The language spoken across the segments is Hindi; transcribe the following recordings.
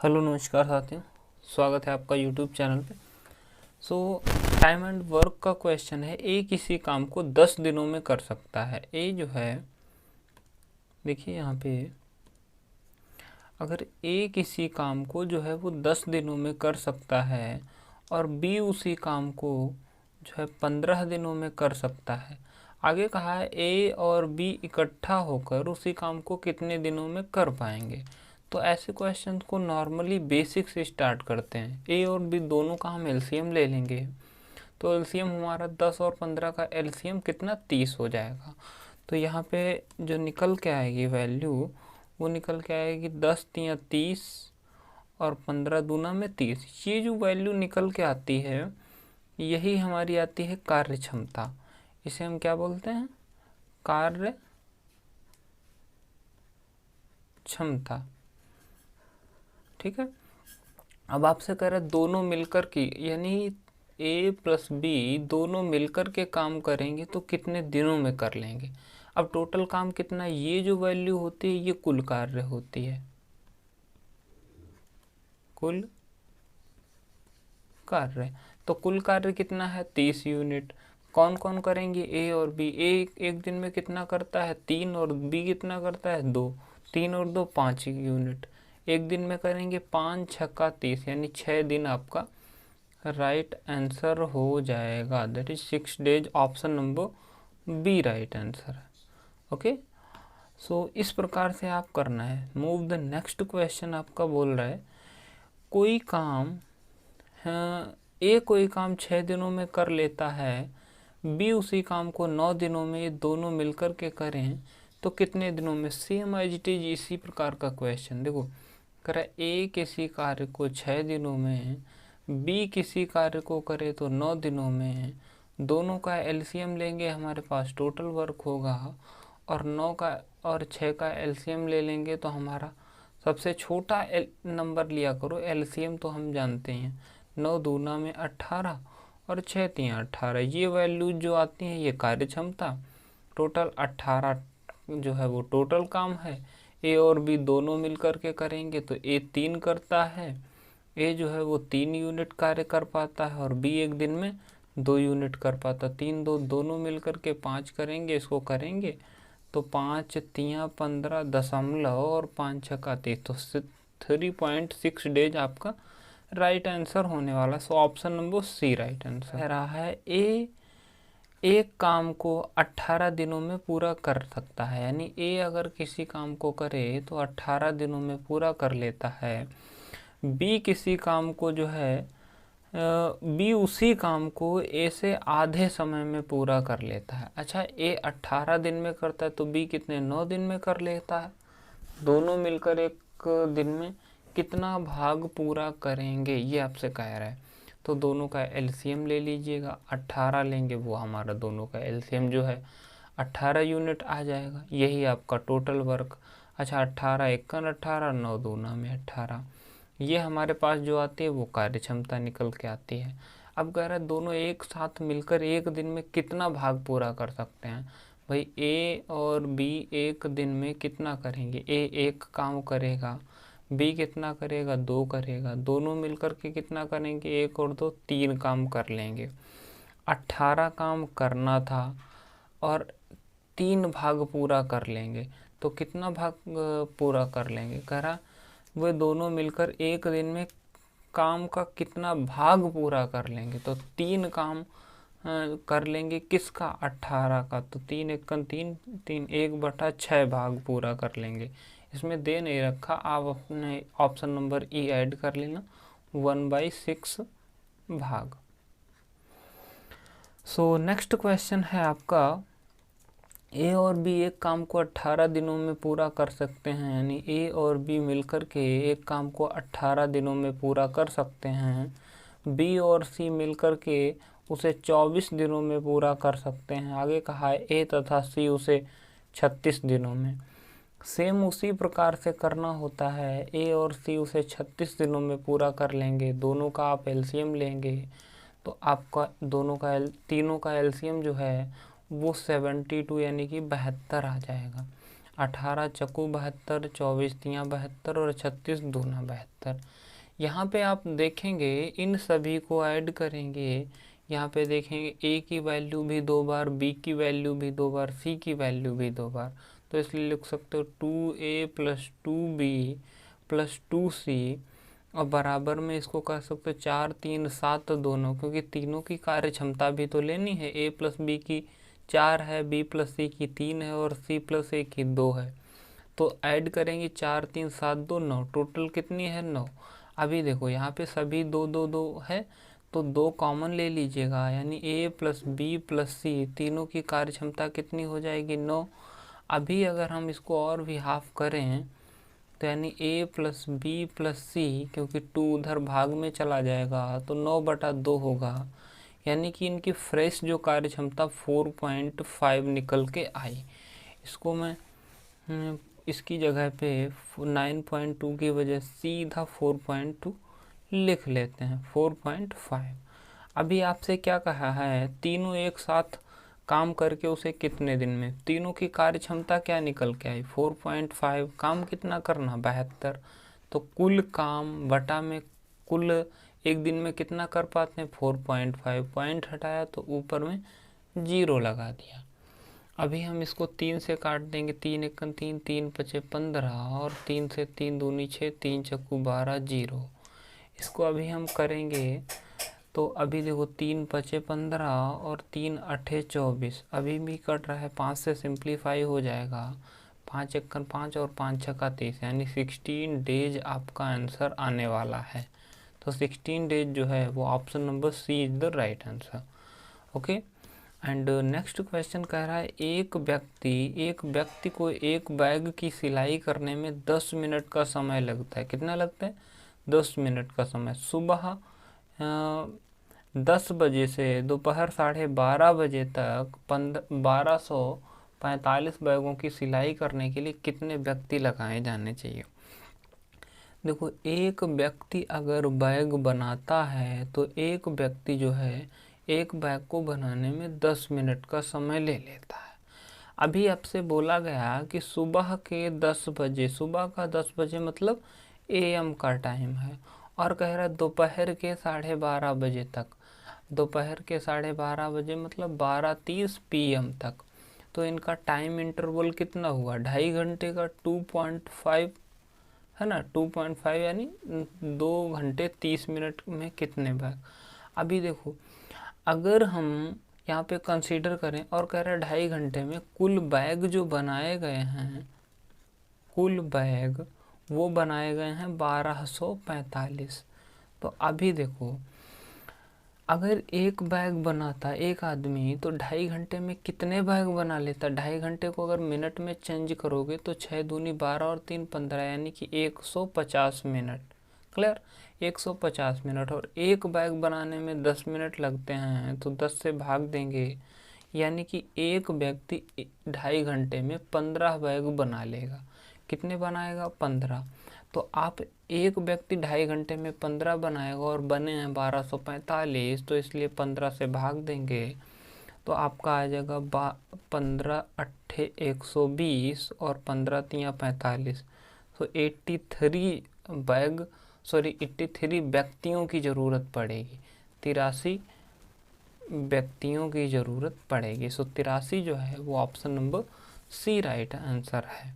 हेलो नमस्कार साथियों, स्वागत है आपका यूट्यूब चैनल पे। टाइम एंड वर्क का क्वेश्चन है। ए किसी काम को 10 दिनों में कर सकता है। ए जो है, देखिए यहाँ पे, अगर ए किसी काम को जो है वो 10 दिनों में कर सकता है और बी उसी काम को जो है 15 दिनों में कर सकता है। आगे कहा है ए और बी इकट्ठा होकर उसी काम को कितने दिनों में कर पाएंगे। तो ऐसे क्वेश्चन को नॉर्मली बेसिक से स्टार्ट करते हैं। ए और बी दोनों का हम एलसीएम ले लेंगे, तो एलसीएम हमारा 10 और 15 का एलसीएम कितना 30 हो जाएगा। तो यहाँ पे जो निकल के आएगी वैल्यू, वो निकल के आएगी 10 तिया 30 और 15 दूना में 30। ये जो वैल्यू निकल के आती है, यही हमारी आती है कार्य क्षमता। इसे हम क्या बोलते हैं? कार्य क्षमता। ठीक है। अब आपसे कह रहे दोनों मिलकर की, यानी ए प्लस बी दोनों मिलकर के काम करेंगे तो कितने दिनों में कर लेंगे। अब टोटल काम कितना, ये जो वैल्यू होती है ये कुल कार्य होती है, कुल कार्य। तो कुल कार्य कितना है? 30 यूनिट। कौन कौन करेंगे? ए और बी। ए एक दिन में कितना करता है? 3। और बी कितना करता है? 2। 3 और 2 5 यूनिट एक दिन में करेंगे। 5 छक्का 30, यानी 6 दिन आपका राइट आंसर हो जाएगा। That is 6 days. Option number B right answer है। ओके। इस प्रकार से आप करना है। मूव द नेक्स्ट क्वेश्चन आपका बोल रहा है, कोई काम ए कोई काम 6 दिनों में कर लेता है, बी उसी काम को 9 दिनों में, ये दोनों मिलकर के करें तो कितने दिनों में। सेम एज इट इज इसी प्रकार का क्वेश्चन। देखो करा, ए किसी कार्य को 6 दिनों में, बी किसी कार्य को करे तो 9 दिनों में। दोनों का एलसीएम लेंगे, हमारे पास टोटल वर्क होगा, और 9 का और 6 का एलसीएम ले लेंगे तो हमारा सबसे छोटा नंबर लिया करो। एलसीएम तो हम जानते हैं, 9 दूना में 18 और 6 तिया 18। ये वैल्यू जो आती है ये कार्य क्षमता। टोटल 18 जो है वो टोटल काम है। ए और बी दोनों मिलकर के करेंगे तो ए 3 करता है, ए जो है वो 3 यूनिट कार्य कर पाता है, और बी एक दिन में 2 यूनिट कर पाता। 3 2 दोनों मिलकर के 5 करेंगे, इसको करेंगे तो 5 तिया 15 दशमलव और 5 छक्का 30, तो 3.6 डेज आपका राइट आंसर होने वाला। Option number C right answer रहा है। ए एक काम को 18 दिनों में पूरा कर सकता है, यानी ए अगर किसी काम को करे तो 18 दिनों में पूरा कर लेता है। बी किसी काम को जो है, बी उसी काम को ए से आधे समय में पूरा कर लेता है। अच्छा, ए 18 दिन में करता है तो बी कितने 9 दिन में कर लेता है। दोनों मिलकर एक दिन में कितना भाग पूरा करेंगे, ये आपसे कह रहा है। तो दोनों का एलसीएम ले लीजिएगा, 18 लेंगे, वो हमारा दोनों का एलसीएम जो है 18 यूनिट आ जाएगा। यही आपका टोटल वर्क। अच्छा, 18 एकन 18, 9 दूना में 18, ये हमारे पास जो आती है वो कार्य क्षमता निकल के आती है। अब कह रहा है दोनों एक साथ मिलकर एक दिन में कितना भाग पूरा कर सकते हैं। भाई ए और बी एक दिन में कितना करेंगे? ए एक काम करेगा, बी कितना करेगा? 2 करेगा। दोनों मिलकर के कितना करेंगे? 1 और 2 3 काम कर लेंगे। 18 काम करना था और 3 भाग पूरा कर लेंगे, तो कितना भाग पूरा कर लेंगे? कह रहा वे दोनों मिलकर एक दिन में काम का कितना भाग पूरा कर लेंगे। तो 3 काम कर लेंगे, किसका? 18 का। तो 3 एकन 3, 3 1/6 भाग पूरा कर लेंगे। इसमें दे नहीं रखा, आप अपने ऑप्शन नंबर ई ऐड कर लेना, 1/6 भाग। नेक्स्ट क्वेश्चन है आपका, ए और बी एक काम को 18 दिनों में पूरा कर सकते हैं, यानी ए और बी मिलकर के एक काम को 18 दिनों में पूरा कर सकते हैं। बी और सी मिलकर के उसे 24 दिनों में पूरा कर सकते हैं। आगे कहा है ए तथा सी उसे 36 दिनों में। सेम उसी प्रकार से करना होता है। ए और सी उसे 36 दिनों में पूरा कर लेंगे। दोनों का आप एलसीएम लेंगे तो आपका दोनों का तीनों का एलसीएम जो है वो 72, यानी कि 72 आ जाएगा। 18 चक्कू 72, 24 तियाँ 72 और 36 दूना 72। यहाँ पे आप देखेंगे इन सभी को ऐड करेंगे, यहाँ पे देखेंगे ए की वैल्यू भी 2 बार, बी की वैल्यू भी 2 बार, सी की वैल्यू भी 2 बार, तो इसलिए लिख सकते हो 2a + 2b + 2c और बराबर में इसको कह सकते हो 4 3 7 दोनों, क्योंकि तीनों की कार्य क्षमता भी तो लेनी है। a + b की 4 है, b + c की 3 है और c + a की 2 है, तो ऐड करेंगे 4 3 7 2 9, टोटल कितनी है 9। अभी देखो यहाँ पे सभी 2 2 2 है, तो 2 कॉमन ले लीजिएगा, यानी a + b + c तीनों की कार्य क्षमता कितनी हो जाएगी 9। अभी अगर हम इसको और भी हाफ करें तो यानी a + b + c, क्योंकि 2 उधर भाग में चला जाएगा तो 9/2 होगा, यानी कि इनकी फ्रेश जो कार्य क्षमता 4.5 निकल के आई। इसको मैं इसकी जगह पे 9.2 की वजह सीधा 4.2 लिख लेते हैं, 4.5। अभी आपसे क्या कहा है, तीनों एक साथ काम करके उसे कितने दिन में, तीनों की कार्य क्षमता क्या निकल के आई 4.5, काम कितना करना 72, तो कुल काम बटा में कुल एक दिन में कितना कर पाते हैं 4.5, पॉइंट हटाया तो ऊपर में 0 लगा दिया। अभी हम इसको 3 से काट देंगे, 3 × 3, 3 × 5 15 और 3 से 3 दूनी 6, 3 चक्कू 12 0। इसको अभी हम करेंगे तो अभी देखो 3 × 5 15 और 3 × 8 24, अभी भी कट रहा है, 5 से सिंप्लीफाई हो जाएगा, 5 × 1 5 और 5 × 6 30, यानी 16 डेज आपका आंसर आने वाला है। तो 16 डेज जो है वो option number C is the right answer. Okay, and next question कह रहा है एक व्यक्ति को एक बैग की सिलाई करने में 10 मिनट का समय लगता है। कितना लगता है 10 मिनट का समय। सुबह 10 बजे से दोपहर 12:30 बजे तक 1245 बैगों की सिलाई करने के लिए कितने व्यक्ति लगाए जाने चाहिए। देखो एक व्यक्ति अगर बैग बनाता है तो एक व्यक्ति जो है एक बैग को बनाने में 10 मिनट का समय ले लेता है। अभी आपसे बोला गया कि सुबह के 10 बजे, सुबह का 10 बजे मतलब AM का टाइम है, और कह रहा है दोपहर के 12:30 बजे तक, दोपहर के 12:30 बजे मतलब 12:30 PM तक, तो इनका टाइम इंटरवल कितना हुआ 2.5 घंटे का, 2.5 है ना, 2.5 यानी 2 घंटे 30 मिनट में कितने बैग। अभी देखो अगर हम यहाँ पे कंसीडर करें और कह रहे हैं 2.5 घंटे में कुल बैग जो बनाए गए हैं, कुल बैग वो बनाए गए हैं 1245। तो अभी देखो अगर एक बैग बनाता एक आदमी तो 2.5 घंटे में कितने बैग बना लेता। 2.5 घंटे को अगर मिनट में चेंज करोगे तो 6 दूनी 12 और 3 15, यानी कि 150 मिनट। क्लियर, 150 मिनट, और एक बैग बनाने में 10 मिनट लगते हैं तो 10 से भाग देंगे, यानी कि एक व्यक्ति 2.5 घंटे में 15 बैग बना लेगा। कितने बनाएगा 15। तो आप एक व्यक्ति 2.5 घंटे में 15 बनाएगा और बने हैं 1245, तो इसलिए 15 से भाग देंगे तो आपका आ जाएगा 15 8 120 और 15 तियाँ 45, तो 83 व्यक्तियों की ज़रूरत पड़ेगी, 83 व्यक्तियों की ज़रूरत पड़ेगी। सो 83 जो है वो option number C right answer है।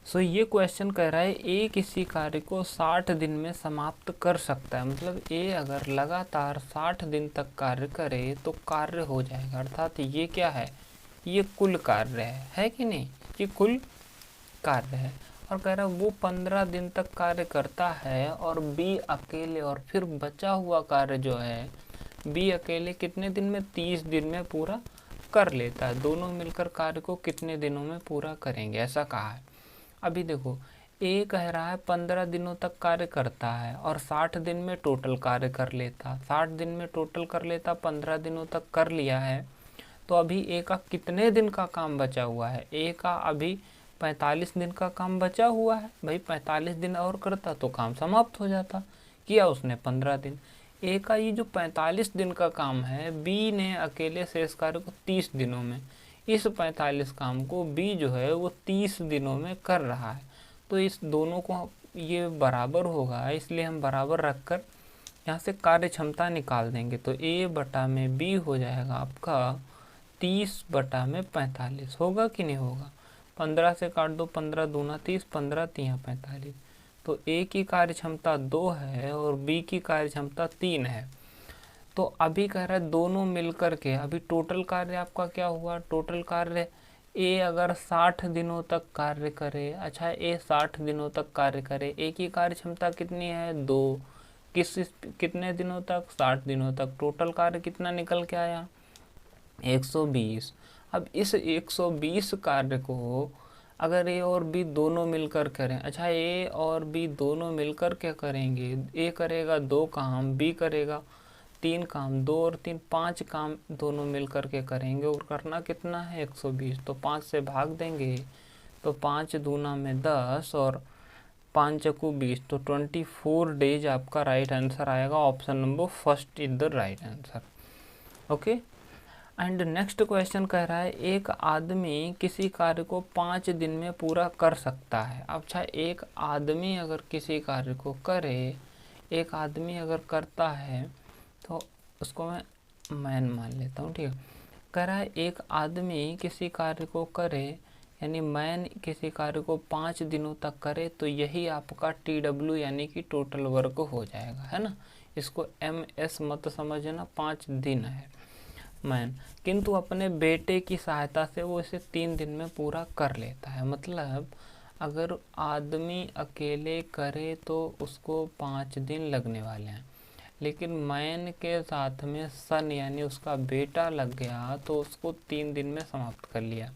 सो ये क्वेश्चन कह रहा है ए किसी कार्य को 60 दिन में समाप्त कर सकता है, मतलब ए अगर लगातार 60 दिन तक कार्य करे तो कार्य हो जाएगा, अर्थात ये क्या है, ये कुल कार्य है कि नहीं, ये कुल कार्य है। और कह रहा है वो 15 दिन तक कार्य करता है और बी अकेले, और फिर बचा हुआ कार्य जो है बी अकेले कितने दिन में 30 दिन में पूरा कर लेता है। दोनों मिलकर कार्य को कितने दिनों में पूरा करेंगे, ऐसा कहा है। अभी देखो ए कह रहा है 15 दिनों तक कार्य करता है और 60 दिन में टोटल कार्य कर लेता, 60 दिन में टोटल कर लेता, 15 दिनों तक कर लिया है, तो अभी ए का कितने दिन का काम बचा हुआ है, ए का अभी 45 दिन का काम बचा हुआ है। भाई 45 दिन और करता तो काम समाप्त हो जाता, किया उसने 15 दिन। ए का ये जो 45 दिन का काम है बी ने अकेले शेष कार्य को 30 दिनों में, इस 45 काम को बी जो है वो 30 दिनों में कर रहा है। तो इस दोनों को ये बराबर होगा, इसलिए हम बराबर रखकर यहाँ से कार्य क्षमता निकाल देंगे। तो ए बटा में बी हो जाएगा आपका 30 बटा में 45। होगा कि नहीं होगा? 15 से काट दो, 15 दूना 30, 15 तिया 45। तो ए की कार्य क्षमता 2 है और बी की कार्य क्षमता 3 है। तो अभी कह रहा है दोनों मिलकर के, अभी टोटल कार्य आपका क्या हुआ? टोटल कार्य ए अगर 60 दिनों तक कार्य करे, अच्छा ए 60 दिनों तक कार्य करे, ए की कार्य क्षमता कितनी है? 2। कितने दिनों तक? 60 दिनों तक। टोटल कार्य कितना निकल के आया? 120। अब इस 120 कार्य को अगर ए और बी दोनों मिलकर करें, अच्छा ए और बी दोनों मिलकर क्या करेंगे? ए करेगा 2 काम, बी करेगा 3 काम, 2 और 3 5 काम दोनों मिलकर के करेंगे। और करना कितना है? 120। तो 5 से भाग देंगे तो 5 दूना में 10 और 5 चक्कू 20, तो 24 डेज आपका राइट आंसर आएगा। Option number first is the right answer. Okay. And next question कह रहा है एक आदमी किसी कार्य को 5 दिन में पूरा कर सकता है। अच्छा, एक आदमी अगर किसी कार्य को करे, एक आदमी अगर करता है तो उसको मैं मैन मान लेता हूँ, ठीक है। कह रहा है एक आदमी किसी कार्य को करे, यानी मैन किसी कार्य को 5 दिनों तक करे, तो यही आपका TW यानी कि टोटल वर्क हो जाएगा, है ना। इसको MS मत समझना, 5 दिन है मैन, किंतु अपने बेटे की सहायता से वो इसे 3 दिन में पूरा कर लेता है। मतलब अगर आदमी अकेले करे तो उसको 5 दिन लगने वाले हैं, लेकिन मैन के साथ में सन यानी उसका बेटा लग गया तो उसको 3 दिन में समाप्त कर लिया।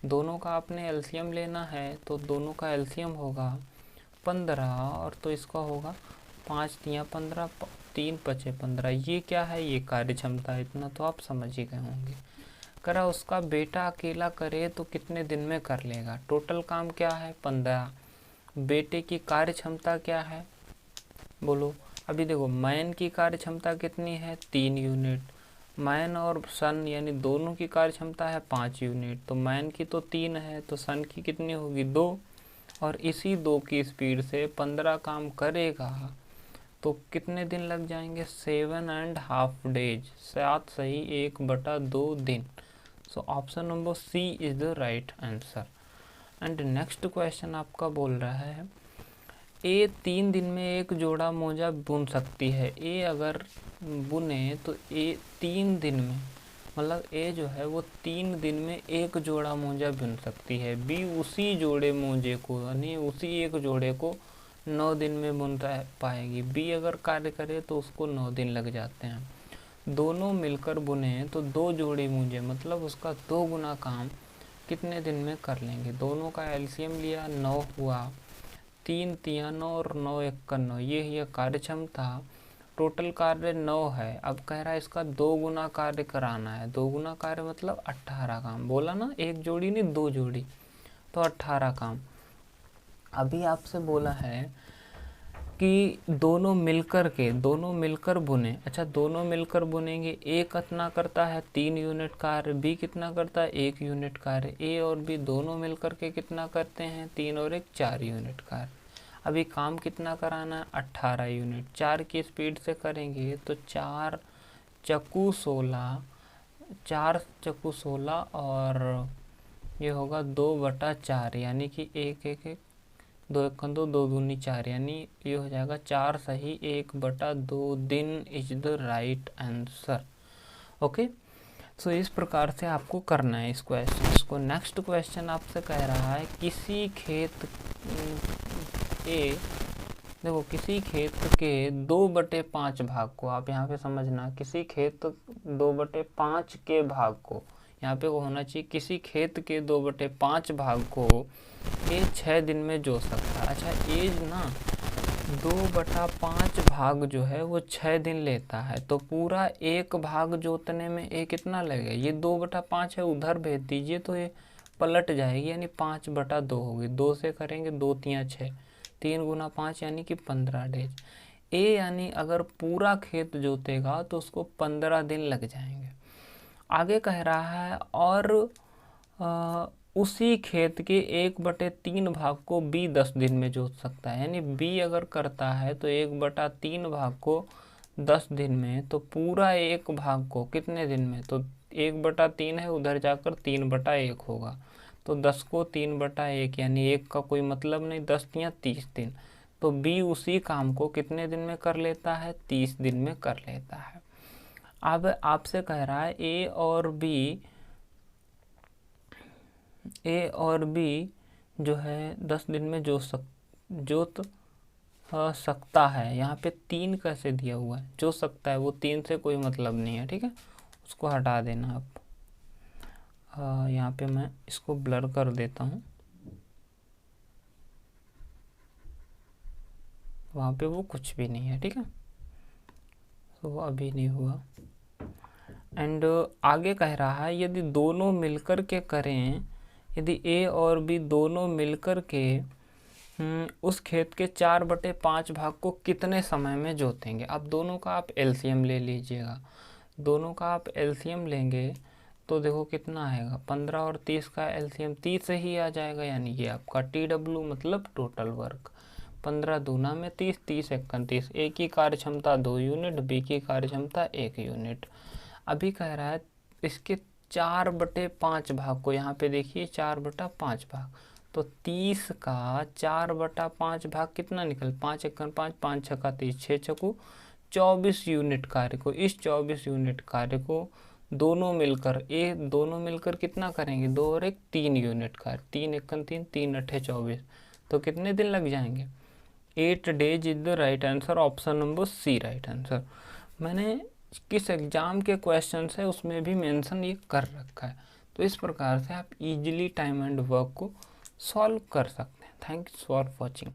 दोनों का आपने एलसीएम लेना है, तो दोनों का एलसीएम होगा 15 और तो इसका होगा 5 तिया 15, 3 पचे 15। ये क्या है? ये कार्य क्षमता। इतना तो आप समझ ही गए होंगे। करा उसका बेटा अकेला करे तो कितने दिन में कर लेगा? टोटल काम क्या है? 15। बेटे की कार्य क्षमता क्या है? बोलो। अभी देखो मैन की कार्य क्षमता कितनी है? 3 यूनिट। मैन और सन यानी दोनों की कार्य क्षमता है 5 यूनिट। तो मैन की तो 3 है, तो सन की कितनी होगी? 2। और इसी 2 की स्पीड से 15 काम करेगा तो कितने दिन लग जाएंगे? 7.5 डेज। 7 सही 1/2 दिन। So option number C is the right answer. And next question आपका बोल रहा है ए 3 दिन में एक जोड़ा मोजा बुन सकती है। ए अगर बुने तो ए 3 दिन में, मतलब ए जो है वो 3 दिन में एक जोड़ा मोजा बुन सकती है। बी उसी जोड़े मोजे को यानी उसी एक जोड़े को 9 दिन में बुन पाएगी। बी अगर कार्य करे तो उसको 9 दिन लग जाते हैं। दोनों मिलकर बुने तो 2 जोड़े मोजे, मतलब उसका 2 गुना काम कितने दिन में कर लेंगे? दोनों का एलसीएम लिया, 9 हुआ, 3 तिया 9 और 9 1 9, ये है कार्य क्षमता। टोटल कार्य 9 है। अब कह रहा है इसका 2 गुना कार्य कराना है। 2 गुना कार्य मतलब 18 काम। बोला ना, एक जोड़ी नहीं 2 जोड़ी, तो 18 काम। अभी आपसे बोला है कि दोनों मिलकर बुने। अच्छा, दोनों मिलकर बुनेंगे। ए कितना करता है? 3 यूनिट कार्य। बी कितना करता है? 1 यूनिट कार्य। ए और बी दोनों मिलकर के कितना करते हैं? 3 और 1 4 यूनिट कार्य। अभी काम कितना कराना है? 18 यूनिट। 4 की स्पीड से करेंगे तो 4 चक्कू 16, 4 चक्कू 16 और ये होगा 2/4, यानी कि 1 1 1 2 1 2 2 दूनी 4, यानी ये हो जाएगा 4 सही 1/2 दिन is the right answer. Okay. So इस प्रकार से आपको करना है इस क्वेश्चन को। नेक्स्ट क्वेश्चन आपसे कह रहा है किसी खेत देखो किसी खेत के 2/5 भाग को, आप यहाँ पे समझना, किसी खेत 2/5 के भाग को, यहाँ पे होना चाहिए किसी खेत के 2/5 भाग को ये 6 दिन में जोत सकता है। अच्छा, ये ना 2/5 भाग जो है वो 6 दिन लेता है, तो पूरा एक भाग जोतने में ये कितना लगेगा? ये 2/5 है, उधर भेज दीजिए तो ये पलट जाएगी, यानी 5/2 होगी। 2 से करेंगे 2 तिया 6, 3 गुना 5 यानी कि 15 डेज। ए यानी अगर पूरा खेत जोतेगा तो उसको 15 दिन लग जाएंगे। आगे कह रहा है और उसी खेत के 1/3 भाग को बी 10 दिन में जोत सकता है। यानी बी अगर करता है तो 1/3 भाग को 10 दिन में, तो पूरा एक भाग को कितने दिन में, तो 1/3 है, उधर जाकर 3/1 होगा, तो 10 को 3/1 यानी 1 का कोई मतलब नहीं, 10 या 30 दिन। तो बी उसी काम को कितने दिन में कर लेता है, 30 दिन में कर लेता है। अब आपसे कह रहा है ए और बी जो है 10 दिन में जोत सकता है। यहाँ पे 3 कैसे दिया हुआ है, जो सकता है, वो 3 से कोई मतलब नहीं है, ठीक है, उसको हटा देना आप। यहाँ पे मैं इसको ब्लर कर देता हूँ, वहाँ पे वो कुछ भी नहीं है, ठीक है, तो वो अभी नहीं हुआ। एंड आगे कह रहा है यदि दोनों मिलकर के करें, यदि ए और बी दोनों मिलकर के उस खेत के 4/5 भाग को कितने समय में जोतेंगे। अब दोनों का आप एलसीएम ले लीजिएगा, दोनों का आप एलसीएम लेंगे तो देखो कितना आएगा, 15 और 30 का एलसीएम 30 ही आ जाएगा। यानी ये आपका TW मतलब टोटल वर्क, 15 दूना में 30, 30 एकन 30, ए की कार्य क्षमता 2 यूनिट, बी की कार्य क्षमता 1 यूनिट। अभी कह रहा है इसके 4/5 भाग को, यहाँ पे देखिए 4/5 भाग, तो 30 का 4/5 भाग कितना निकल, 5 एकन 5, 5 छक्का 30, 6 छक्कू 24 यूनिट कार्य को, इस 24 यूनिट कार्य को दोनों मिलकर कितना करेंगे, 2 और 1 3 यूनिट कार्य, 3 एकन 3, 3 अट्ठे 24, तो कितने दिन लग जाएंगे, 8 days is the right answer, option number C right answer. मैंने किस एग्जाम के क्वेश्चंस है उसमें भी मेंशन ये कर रखा है, तो इस प्रकार से आप इजीली टाइम एंड वर्क को सॉल्व कर सकते हैं। Thanks for watching.